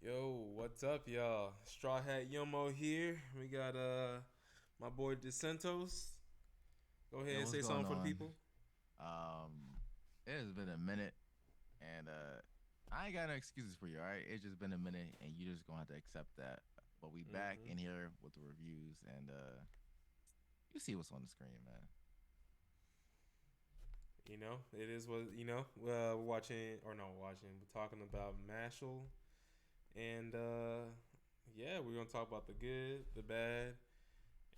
Yo, what's up, y'all? Straw Hat Yomo here. We got my boy DeSantos. Go ahead Yo, and what's say going something for the on? people. Um, it has been a minute, and I ain't got no excuses for you. All right, it's just been a minute, and you just gonna have to accept that. But we back hmm in here with the reviews, and you see what's on the screen, man. It is what we're watching or not watching. We're talking about Mashle, and yeah, we're gonna talk about the good, the bad,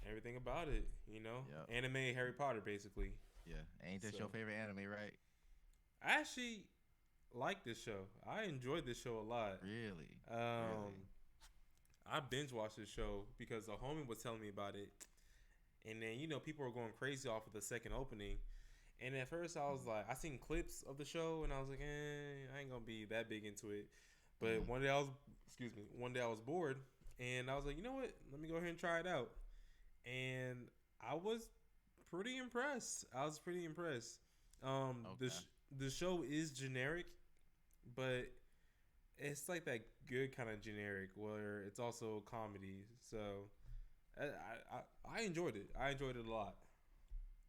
everything about it. Yep. Anime Harry Potter, basically. Yeah. Ain't this your So favorite anime, right? I actually like this show. I enjoyed this show a lot. Really, really. Um, I binge watched this show because a homie was telling me about it. And then people were going crazy off of the second opening. And at first I was Mm-hmm. like, I seen clips of the show and I was like, I ain't gonna be that big into it. But Mm-hmm. one day I was, excuse me, one day I was bored and I was like, you know what? Let me go ahead and try it out. And I was pretty impressed. I was pretty impressed. Okay. The show is generic, but it's like that good kind of generic where it's also comedy. So I enjoyed it. I enjoyed it a lot.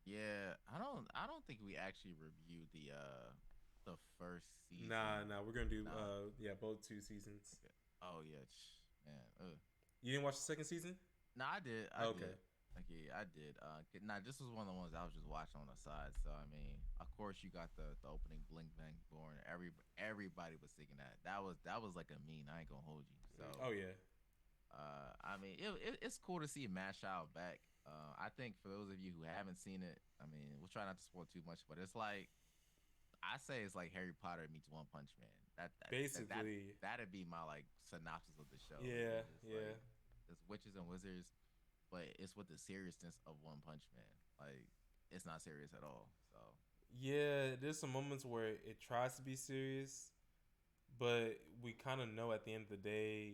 Yeah, I don't think we actually reviewed the first Nah, season. nah, we're gonna do No. yeah, both two seasons. Okay. Oh yeah, man. You didn't watch the second season? No, I did. I Okay. did. Okay, yeah, I did. Now this was one of the ones I was just watching on the side. So I mean, of course, you got the opening "Blink Bang Born." Everybody was singing that. That was like a meme. I ain't gonna hold you. Oh So, yeah. I mean, it's cool to see Mash Out back. I think for those of you who haven't seen it, I mean, we'll try not to spoil too much, but it's like I say it's like Harry Potter meets One Punch Man. Basically, That'd be my like synopsis of the show yeah, because it's yeah, like there's witches and wizards, but it's with the seriousness of One Punch Man. Like it's not serious at all. So yeah. There's some moments where it tries to be serious, but we kind of know at the end of the day,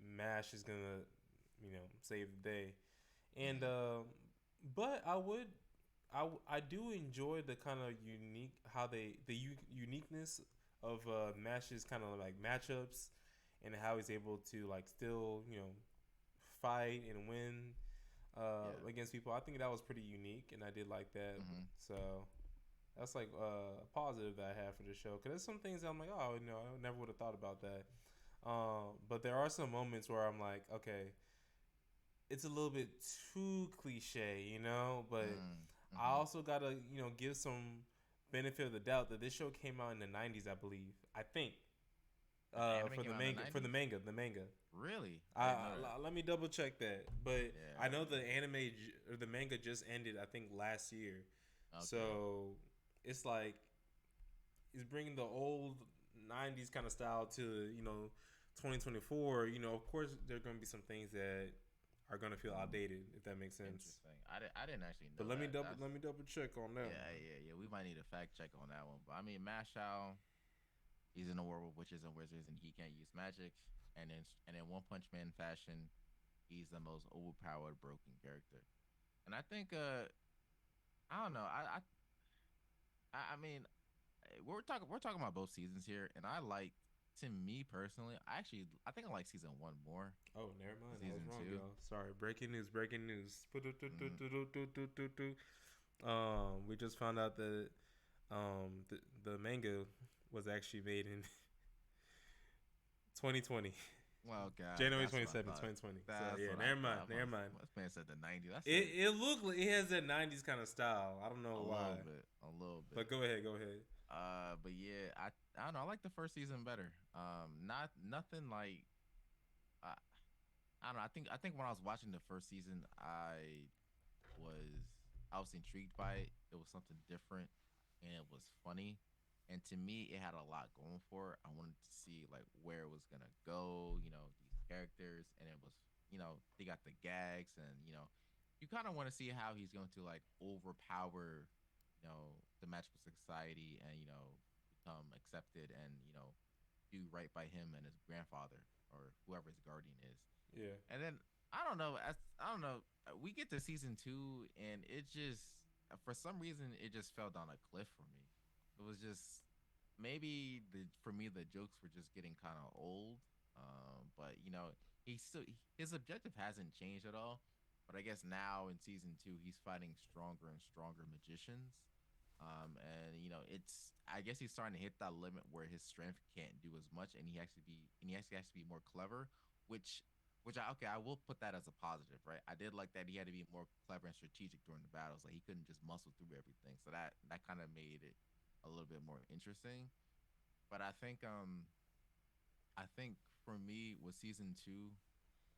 Mash is gonna, save the day. And mhm. but I do enjoy the kind of unique how uniqueness of Mash's kind of like matchups and how he's able to like still fight and win Yeah. against people. I think that was pretty unique, and I did like that. Hmm. So that's like a positive that I have for the show because there's some things that I'm like, oh, I never would have thought about that. But there are some moments where I'm like, okay, it's a little bit too cliche, but I Mm-hmm. also gotta, give some benefit of the doubt that this show came out in the '90s, I believe. I think The anime for came the out in the manga, '90s. the manga. Really? I didn't know that. Let me double check that, but I know Yeah. the or the manga just ended. I think last year, Okay. so it's like it's bringing the old '90s kind of style to 2024. Of course, there are going to be some things that are going to feel outdated, if that makes sense. Interesting. I didn't actually But know that. let That's me double check on that yeah, one. yeah, yeah. We might need a fact check on that one. But I mean, Mashow, he's in a world with witches and wizards, and he can't use magic. And in One Punch Man fashion, he's the most overpowered broken character. And I think I don't know. I mean we're talking about both seasons here, and I like to me personally, I think I like season one more Oh, never than mind. I was season wrong, two. y'all. Sorry. Breaking news. Breaking news. Mm, We just found out that the manga was actually made in 2020, well, God, January that's twenty what I seventh, thought. 2020. So That's yeah, what I never thought. mind. Never mind. This man said the 90s. I It said it look like it has that '90s kind of style. I don't know a little why, bit, a little but bit. go ahead. Go ahead. But yeah, I don't know. I like the first season better. Not nothing like I I don't know. I think when I was watching the first season, I was intrigued by it. It was something different, and it was funny. And to me, it had a lot going for it. I wanted to see like where it was gonna go. These characters, and it was they got the gags, and you kind of want to see how he's going to like overpower the magical society, and become accepted, and do right by him and his grandfather or whoever his guardian is. Yeah. And then I don't know. I don't know. We get to season two, and it just for some reason it just fell down a cliff for me. It was just maybe the for me the jokes were just getting kind of old. But you know, his objective hasn't changed at all. But I guess now in season two, he's fighting stronger and stronger magicians. And you know, it's I guess he's starting to hit that limit where his strength can't do as much, and he actually has to be more clever, which I will put that as a positive, right? I did like that he had to be more clever and strategic during the battles. Like he couldn't just muscle through everything. So that kind of made it a little bit more interesting. But I think for me with season two,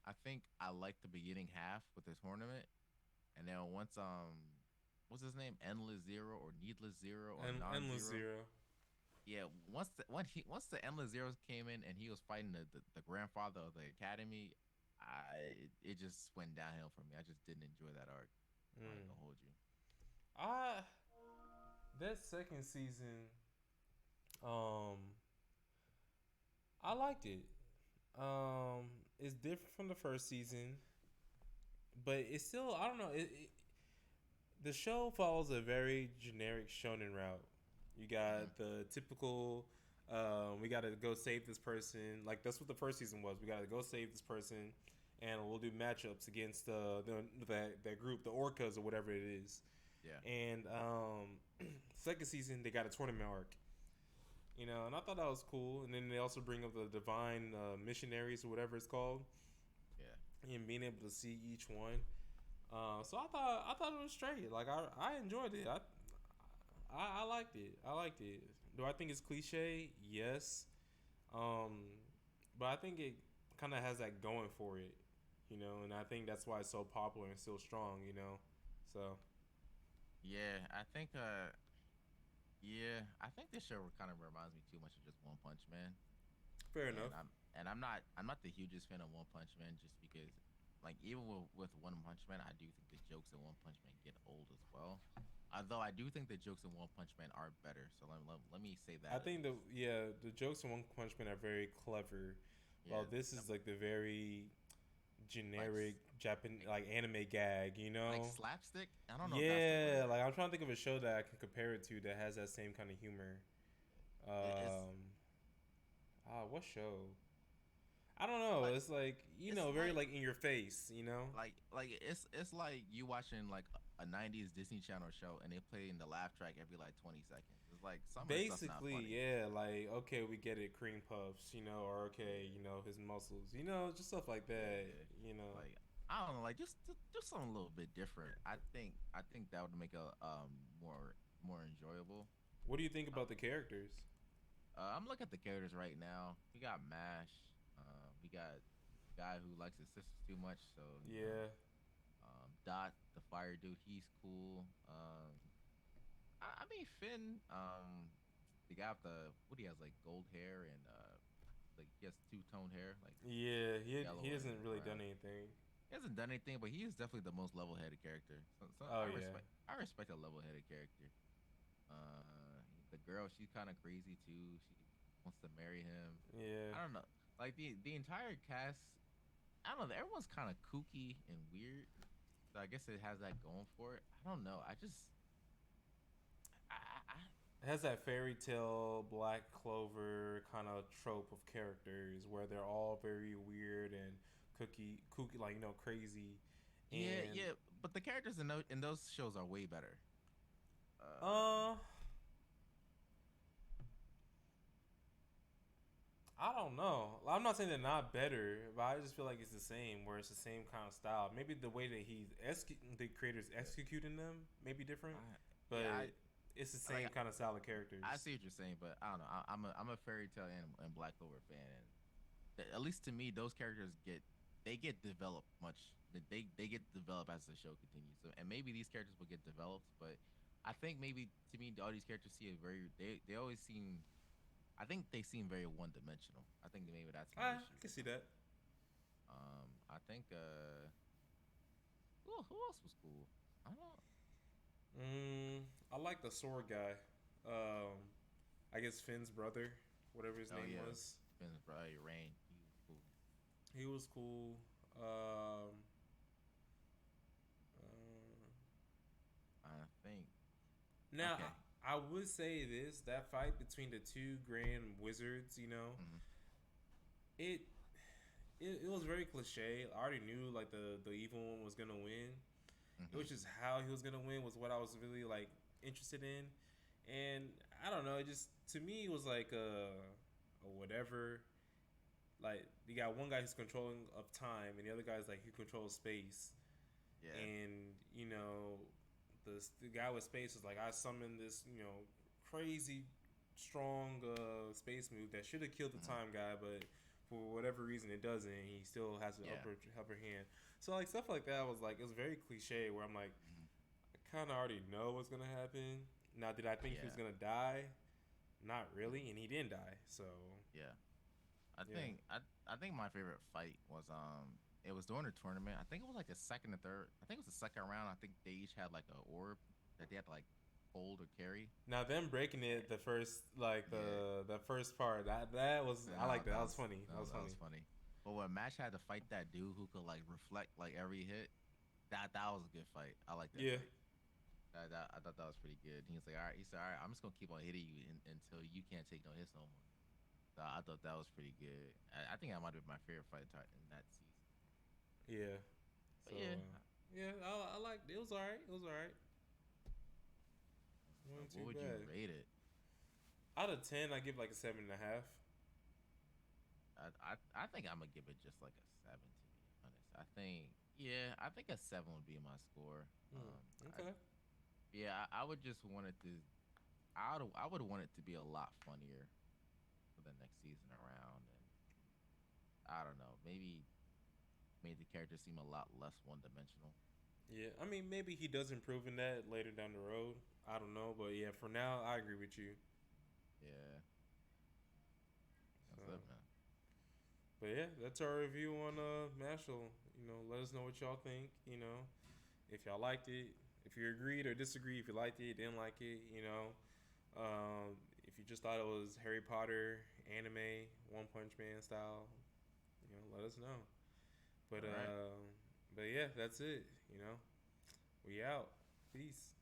I think I like the beginning half with the tournament, and then once what's his name, Endless Zero or Needless Zero or And Non endless Zero. zero. Yeah, once the Endless Zeros came in and he was fighting the grandfather of the academy, it just went downhill for me. I just didn't enjoy that arc. I'm not Mm. gonna hold you. I that second season, um, I liked it. It's different from the first season, but it's still I don't know. The show follows a very generic shonen route. You Mm-hmm. got the typical, we got to go save this person. Like that's what the first season was. We got to go save this person, and we'll do matchups against that group, the orcas or whatever it is. Yeah, And second season they got a tournament arc. And I thought that was cool. And then they also bring up the divine missionaries or whatever it's called, yeah, and being able to see each one. So I thought it was straight. Like I enjoyed it. I liked it. I liked it. Do I think it's cliche? Yes. Um, but I think it kind of has that going for it, and I think that's why it's so popular and still strong. So yeah. I think this show kind of reminds me too much of just One Punch Man. fair and enough. I'm not the hugest fan of One Punch Man just because like even with One Punch Man, I do think the jokes in One Punch Man get old as well. Although I do think the jokes in One Punch Man are better, so let me say I that at think least. the jokes in One Punch Man are very clever, while Yeah, this is like the very like generic Japan like anime gag. like slapstick. I don't know if that's the Yeah, word. like I'm trying to think of a show that I can compare it to that has that same kind of humor. It's What show? I don't know. like It's like it's very like in your face. it's like you watching like a '90s Disney Channel show and they play in the laugh track every like 20 seconds. It's like some of the stuff's not Basically, funny. yeah. Like okay, we get it, cream puffs, or okay, his muscles, just stuff like that. Yeah, You know, like I don't know, like just something a little bit different. I think that would make a more enjoyable. what do you think Uh, about the characters? I'm looking at the characters right now. We got Mash. We got guy who likes his sisters too much, so you know. Yeah, Dot, the fire dude, he's cool. I mean Finn. The guy with the what he has like gold hair and like he has two tone hair, like yeah. He yellow and hasn't really done brown. anything. He hasn't done anything, but he is definitely the most level headed character. So Oh yeah, I respect a level headed character. The girl, she's kind of crazy too. She wants to marry him. yeah. I don't know. Like the entire cast, I don't know. Everyone's kind of kooky and weird. So I guess it has that going for it. I don't know. I just, I It has that fairy tale Black Clover kind of trope of characters where they're all very weird and kooky, like crazy, yeah, and yeah. But the characters in those shows are way better. uh, I don't know. I'm not saying they're not better, but I just feel like it's the same, where it's the same kind of style. Maybe the way that the creators Yeah, executing them may be different, I, but yeah. it's the I like. same kind of style of characters. I see what you're saying, but I don't know. I'm a fairy tale and Black Clover fan, and at least to me, those characters they get developed much. They get developed as the show continues. So, and maybe these characters will get developed, but I think maybe to me, all these characters see a very they always seem. I think they seem very one dimensional. I think that maybe that's my I issue can with see them. that. I think who else was cool? I don't. I like the sword guy. Um, I guess Finn's brother, whatever his Oh name yeah, was. Finn's brother Rain. He was cool. He was cool. Uh, I think now, okay. I would say this: that fight between the two grand wizards, Mm-hmm. it. it was very cliche. I already knew like the evil one was gonna win. It was Hmm. just how he was gonna win was what I was really like interested in, and I don't know. It just to me it was like a whatever. Like you got one guy who's controlling of time, and the other guy's like who controls space, Yeah. and the guy with space was like I summoned this crazy strong space move that should have killed the Hmm. time guy, but for whatever reason it doesn't. He still has an Yeah. upper hand. So like stuff like that was like it was very cliche. Where I'm like Hmm. I kind of already know what's gonna happen. Now did I think he was Yeah. gonna die? Not Hmm. really, and he didn't die. So Yeah. I yeah. think I I think my favorite fight was it was during the tournament. I think it was like the second or third. I think it was the second round. I think they each had like a orb that they had to like hold or carry. Now them breaking it the first like Yeah. the first part that was I like that. That was funny. That was That funny. was funny. But when Match had to fight that dude who could like reflect like every hit, that was a good fight. I like that Yeah. fight. I thought that was pretty good. He was like, all right. He said, all right, I'm just gonna keep on hitting you until you can't take no hits no more. So I thought that was pretty good. I think that might have been my favorite fight in that season. Yeah. But So yeah, yeah, I liked it. It was alright. It was alright. Wasn't what too would you bad. rate it? Out of 10, I give like a 7.5. I think I'm gonna give it just like a seven to be honest. I think yeah, I think a seven would be my score. Okay. I would just want it to. I would want it to be a lot funnier for the next season around, and I don't know, maybe made the character seem a lot less one dimensional. Yeah, I mean maybe he does improve in that later down the road. I don't know, but yeah, for now I agree with you. Yeah, So, that's it, man. but yeah, that's our review on Mashle. Let us know what y'all think. If y'all liked it, if you agreed or disagreed, if you liked it, didn't like it. If you just thought it was Harry Potter anime, One Punch Man style, let us know. But All right. but yeah, that's it. We out. Peace.